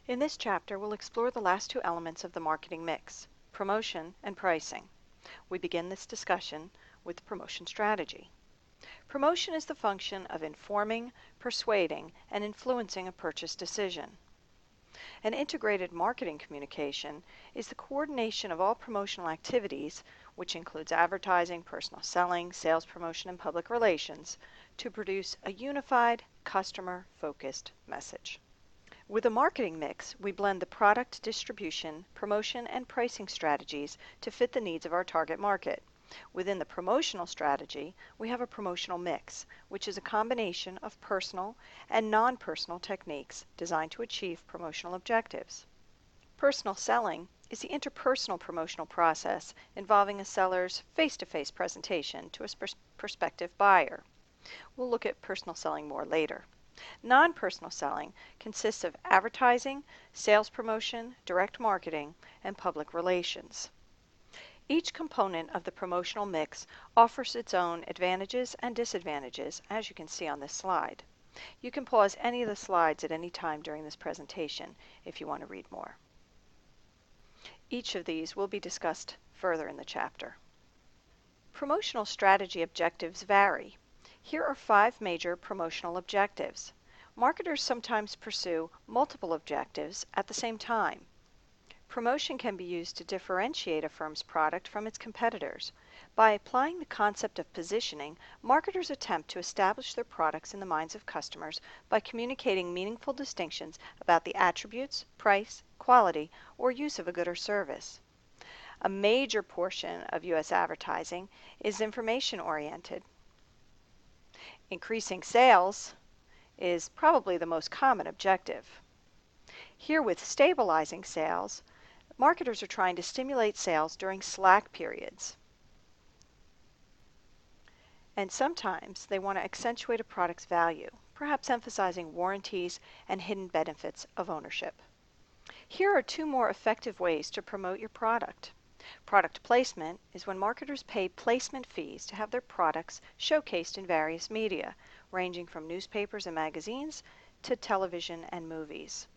In this chapter, we'll explore the last two elements of the marketing mix, promotion and pricing. We begin this discussion with the promotion strategy. Promotion is the function of informing, persuading, and influencing a purchase decision. An integrated marketing communication is the coordination of all promotional activities, which includes advertising, personal selling, sales promotion, and public relations, to produce a unified, customer-focused message. With a marketing mix, we blend the product distribution, promotion, and pricing strategies to fit the needs of our target market. Within the promotional strategy, we have a promotional mix, which is a combination of personal and non-personal techniques designed to achieve promotional objectives. Personal selling is the interpersonal promotional process involving a seller's face-to-face presentation to a prospective buyer. We'll look at personal selling more later. Non-personal selling consists of advertising, sales promotion, direct marketing, and public relations. Each component of the promotional mix offers its own advantages and disadvantages, as you can see on this slide. You can pause any of the slides at any time during this presentation if you want to read more. Each of these will be discussed further in the chapter. Promotional strategy objectives vary. Here are 5 major promotional objectives. Marketers sometimes pursue multiple objectives at the same time. Promotion can be used to differentiate a firm's product from its competitors. By applying the concept of positioning, marketers attempt to establish their products in the minds of customers by communicating meaningful distinctions about the attributes, price, quality, or use of a good or service. A major portion of U.S. advertising is information-oriented. Increasing sales is probably the most common objective. Here, with stabilizing sales, marketers are trying to stimulate sales during slack periods. And sometimes they want to accentuate a product's value, perhaps emphasizing warranties and hidden benefits of ownership. Here are 2 more effective ways to promote your product. Product placement is when marketers pay placement fees to have their products showcased in various media, ranging from newspapers and magazines to television and movies.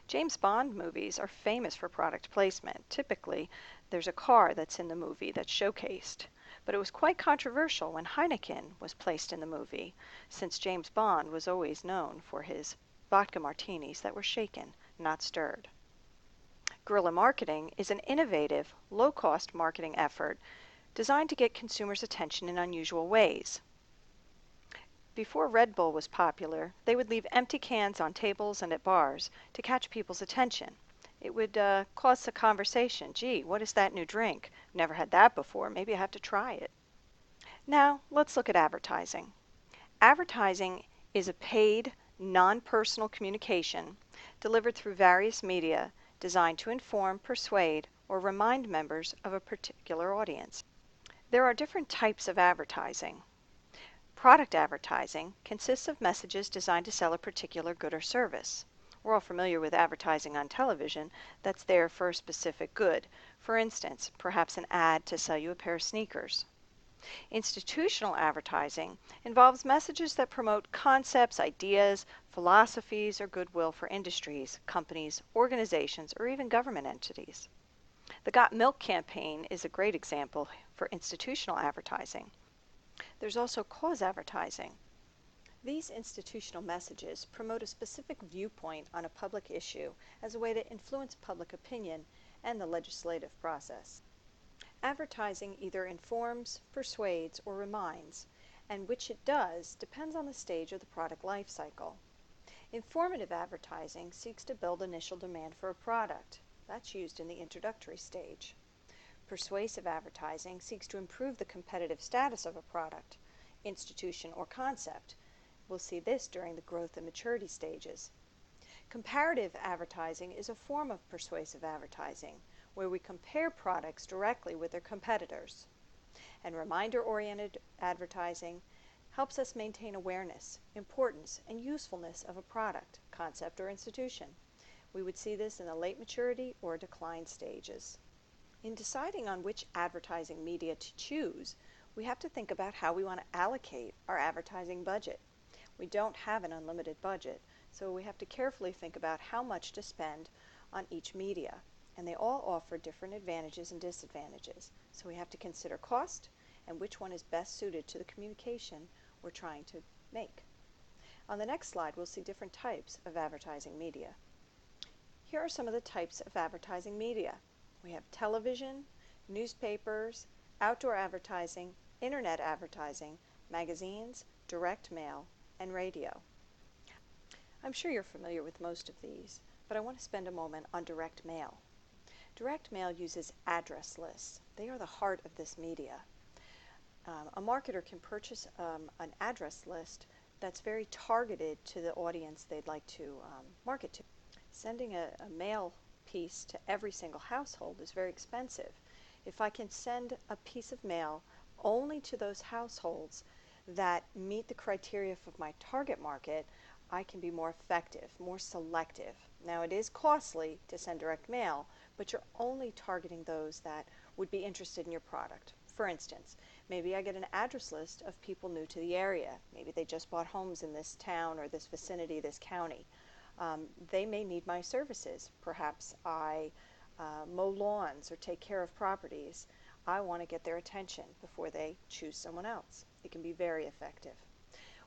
James Bond movies are famous for product placement. Typically, there's a car that's in the movie that's showcased. But it was quite controversial when Heineken was placed in the movie, since James Bond was always known for his vodka martinis that were shaken, not stirred. Guerrilla marketing is an innovative, low-cost marketing effort designed to get consumers' attention in unusual ways. Before Red Bull was popular, they would leave empty cans on tables and at bars to catch people's attention. It would cause a conversation. Gee, what is that new drink? Never had that before. Maybe I have to try it. Now, let's look at advertising. Advertising is a paid, non-personal communication delivered through various media designed to inform, persuade, or remind members of a particular audience. There are different types of advertising. Product advertising consists of messages designed to sell a particular good or service. We're all familiar with advertising on television that's there for a specific good. For instance, perhaps an ad to sell you a pair of sneakers. Institutional advertising involves messages that promote concepts, ideas, philosophies, or goodwill for industries, companies, organizations, or even government entities. The Got Milk campaign is a great example for institutional advertising. There's also cause advertising. These institutional messages promote a specific viewpoint on a public issue as a way to influence public opinion and the legislative process. Advertising either informs, persuades, or reminds, and which it does depends on the stage of the product life cycle. Informative advertising seeks to build initial demand for a product. That's used in the introductory stage. Persuasive advertising seeks to improve the competitive status of a product, institution, or concept. We'll see this during the growth and maturity stages. Comparative advertising is a form of persuasive advertising, where we compare products directly with their competitors. And reminder-oriented advertising helps us maintain awareness, importance, and usefulness of a product, concept, or institution. We would see this in the late maturity or decline stages. In deciding on which advertising media to choose, we have to think about how we want to allocate our advertising budget. We don't have an unlimited budget, So we have to carefully think about how much to spend on each media, and they all offer different advantages and disadvantages. So we have to consider cost and which one is best suited to the communication we're trying to make. On the next slide, we'll see different types of advertising media. Here are some of the types of advertising media. We have television, newspapers, outdoor advertising, internet advertising, magazines, direct mail, and radio. I'm sure you're familiar with most of these, but I want to spend a moment on direct mail. Direct mail uses address lists. They are the heart of this media. A marketer can purchase an address list that's very targeted to the audience they'd like to market to. Sending a mail piece to every single household is very expensive. If I can send a piece of mail only to those households that meet the criteria of my target market, I can be more effective, more selective. Now, it is costly to send direct mail, but you're only targeting those that would be interested in your product. For instance, maybe I get an address list of people new to the area. Maybe they just bought homes in this town or this vicinity, this county. They may need my services. Perhaps I mow lawns or take care of properties. I want to get their attention before they choose someone else. It can be very effective.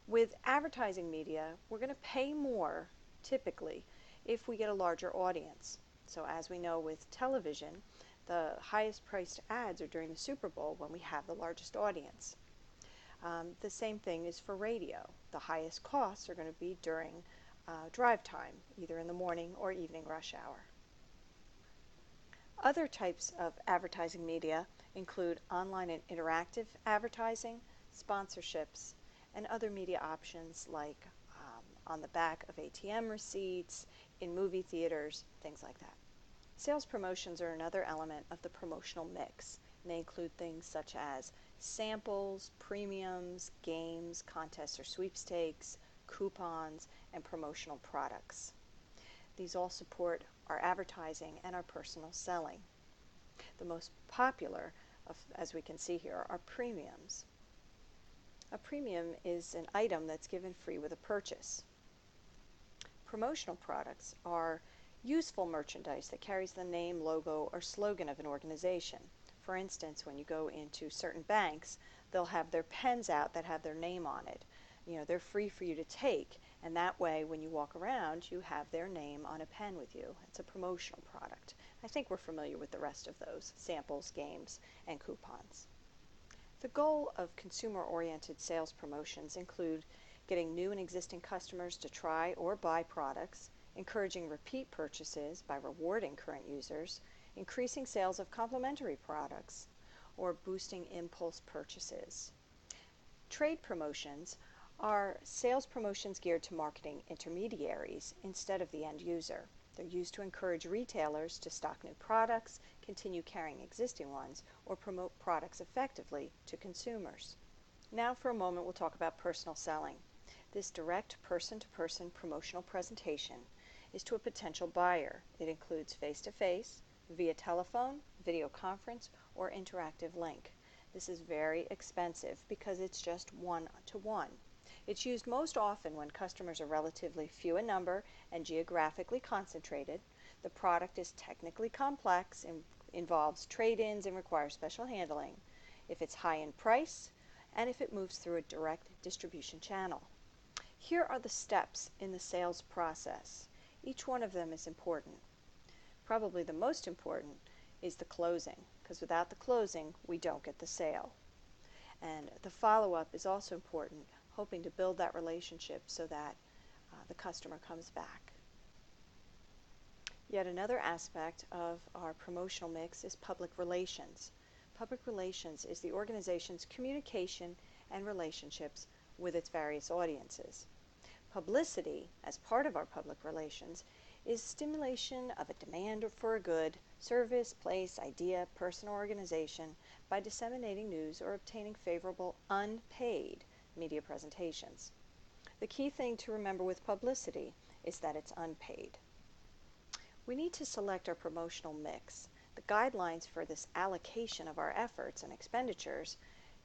With advertising media, we're going to pay more, typically, if we get a larger audience. So as we know with television, the highest priced ads are during the Super Bowl when we have the largest audience. The same thing is for radio. The highest costs are going to be during drive time, either in the morning or evening rush hour. Other types of advertising media include online and interactive advertising, sponsorships, and other media options like on the back of ATM receipts, in movie theaters, things like that. Sales promotions are another element of the promotional mix, and they include things such as samples, premiums, games, contests or sweepstakes, coupons, and promotional products. These all support our advertising and our personal selling. The most popular, as we can see here, are premiums. A premium is an item that's given free with a purchase. Promotional products are useful merchandise that carries the name, logo, or slogan of an organization. For instance, when you go into certain banks, they'll have their pens out that have their name on it. They're free for you to take, and that way when you walk around, you have their name on a pen with you. It's a promotional product. I think we're familiar with the rest of those: samples, games, and coupons. The goal of consumer-oriented sales promotions include getting new and existing customers to try or buy products, encouraging repeat purchases by rewarding current users, increasing sales of complementary products, or boosting impulse purchases. Trade promotions are sales promotions geared to marketing intermediaries instead of the end user. They're used to encourage retailers to stock new products, continue carrying existing ones, or promote products effectively to consumers. Now for a moment we'll talk about personal selling. This direct person-to-person promotional presentation is to a potential buyer. It includes face-to-face, via telephone, video conference, or interactive link. This is very expensive because it's just one-to-one. It's used most often when customers are relatively few in number and geographically concentrated. The product is technically complex and involves trade-ins and requires special handling, if it's high in price, and if it moves through a direct distribution channel. Here are the steps in the sales process. Each one of them is important. Probably the most important is the closing, because without the closing, we don't get the sale. And the follow-up is also important, hoping to build that relationship so that the customer comes back. Yet another aspect of our promotional mix is public relations. Public relations is the organization's communication and relationships with its various audiences. Publicity, as part of our public relations, is stimulation of a demand for a good, service, place, idea, person, or organization by disseminating news or obtaining favorable unpaid media presentations. The key thing to remember with publicity is that it's unpaid. We need to select our promotional mix. The guidelines for this allocation of our efforts and expenditures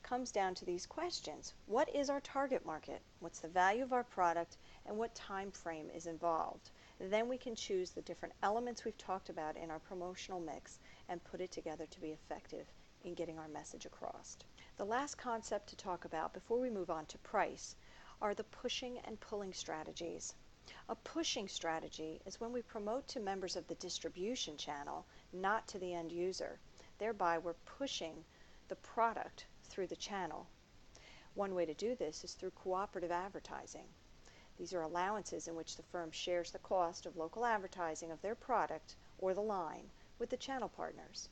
comes down to these questions. What is our target market? What's the value of our product? And what time frame is involved? Then we can choose the different elements we've talked about in our promotional mix and put it together to be effective in getting our message across. The last concept to talk about before we move on to price are the pushing and pulling strategies. A pushing strategy is when we promote to members of the distribution channel, not to the end user. Thereby, we're pushing the product through the channel. One way to do this is through cooperative advertising. These are allowances in which the firm shares the cost of local advertising of their product or the line with the channel partners.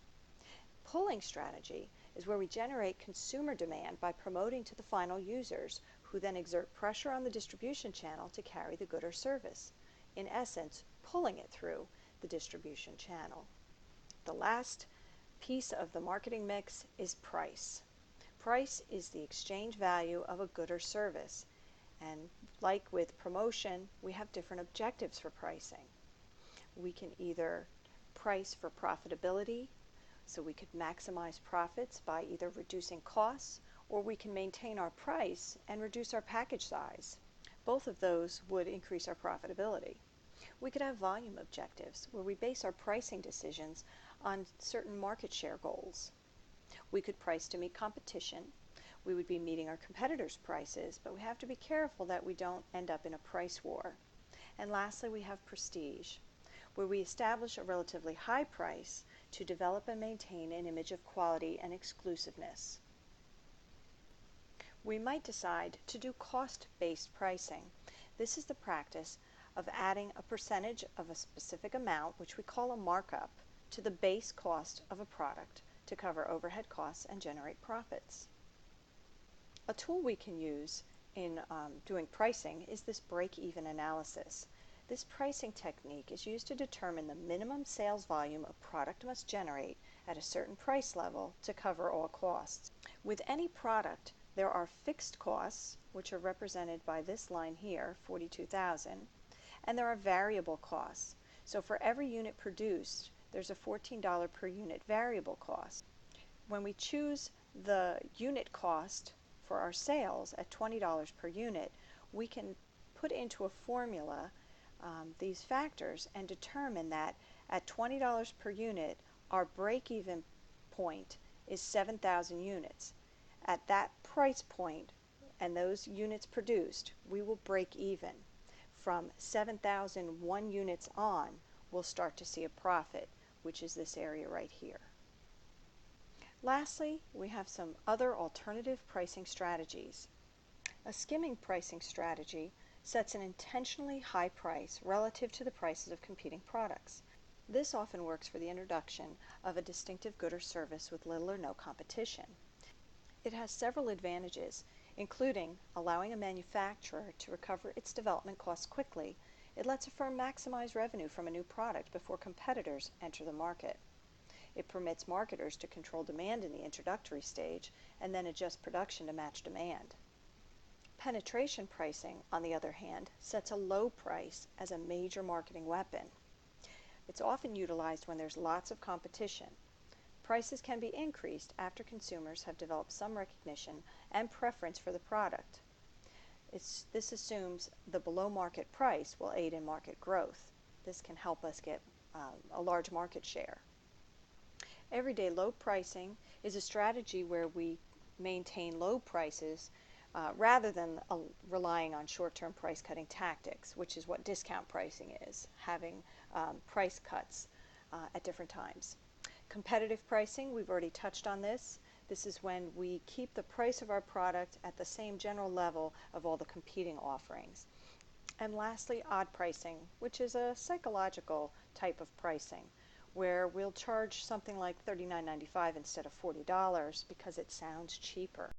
Pulling strategy is where we generate consumer demand by promoting to the final users, who then exert pressure on the distribution channel to carry the good or service, in essence, pulling it through the distribution channel. The last piece of the marketing mix is price. Price is the exchange value of a good or service, and like with promotion, we have different objectives for pricing. We can either price for profitability, so we could maximize profits by either reducing costs, or we can maintain our price and reduce our package size. Both of those would increase our profitability. We could have volume objectives, where we base our pricing decisions on certain market share goals. We could price to meet competition. We would be meeting our competitors' prices, but we have to be careful that we don't end up in a price war. And lastly, we have prestige, where we establish a relatively high price to develop and maintain an image of quality and exclusiveness. We might decide to do cost-based pricing. This is the practice of adding a percentage of a specific amount, which we call a markup, to the base cost of a product to cover overhead costs and generate profits. A tool we can use in doing pricing is this break-even analysis. This pricing technique is used to determine the minimum sales volume a product must generate at a certain price level to cover all costs. With any product, there are fixed costs, which are represented by this line here, 42,000, and there are variable costs. So for every unit produced, there's a $14 per unit variable cost. When we choose the unit cost for our sales at $20 per unit, we can put into a formula these factors and determine that at $20 per unit, our break-even point is 7,000 units. At that price point and those units produced, we will break even. From 7,001 units on, we'll start to see a profit, which is this area right here. Lastly, we have some other alternative pricing strategies. A skimming pricing strategy sets an intentionally high price relative to the prices of competing products. This often works for the introduction of a distinctive good or service with little or no competition. It has several advantages, including allowing a manufacturer to recover its development costs quickly. It lets a firm maximize revenue from a new product before competitors enter the market. It permits marketers to control demand in the introductory stage and then adjust production to match demand. Penetration pricing, on the other hand, sets a low price as a major marketing weapon. It's often utilized when there's lots of competition. Prices can be increased after consumers have developed some recognition and preference for the product. This assumes the below market price will aid in market growth. This can help us get a large market share. Everyday low pricing is a strategy where we maintain low prices rather than relying on short-term price-cutting tactics, which is what discount pricing is, having price cuts at different times. Competitive pricing, we've already touched on this. This is when we keep the price of our product at the same general level of all the competing offerings. And lastly, odd pricing, which is a psychological type of pricing, where we'll charge something like $39.95 instead of $40 because it sounds cheaper.